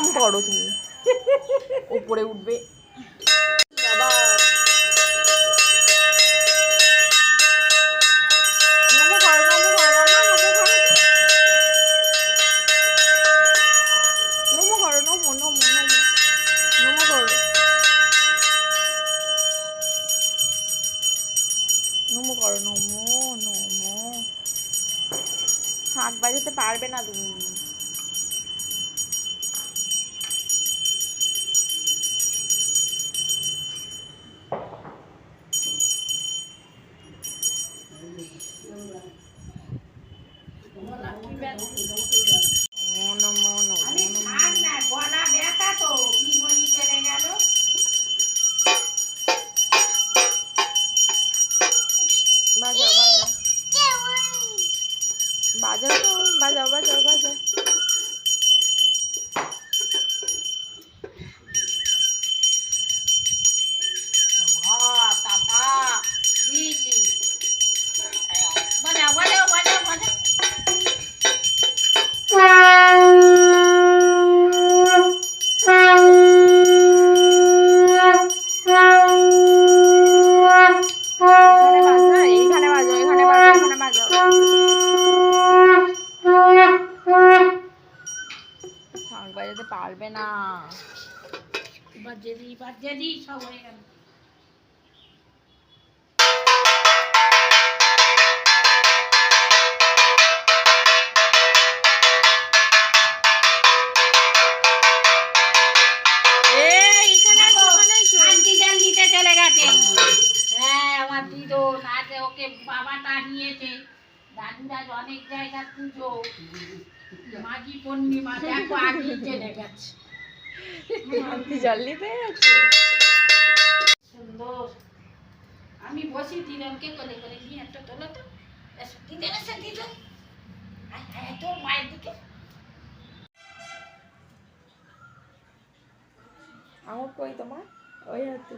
প্রণাম করো তুমি, উপরে উঠবে বাবা। নমো করো, নমো করো, নমো করো, নমো করো, নমো নমো নমো নমো করো, নমো করো, নমো নমো। শাঁখ বাজাতে পারবে না তুমি। নমো নমো বাজাও বাজাও বাজাও তো, বাজাও বাজাও বাজাও। শাঁখ বাজাতে পারবে না। বাজে সব হয়ে গেল। চলে গেছে। হ্যাঁ আমার দিদো নাচে, ওকে বাবাটা নিয়েছে। দাদুরা অনেক জায়গা পুজো, মাঘী পূর্ণিমা দেখো আগেই চলে গেছে। জল নিতে গেছে। সুন্দর। আমি বসি দিদনকে কোলে করে নিয়ে একটা তোলো তো। দিদন এসে দিদন তোর মায়ের দিকে। আমার কই তোমার ওই হাতে।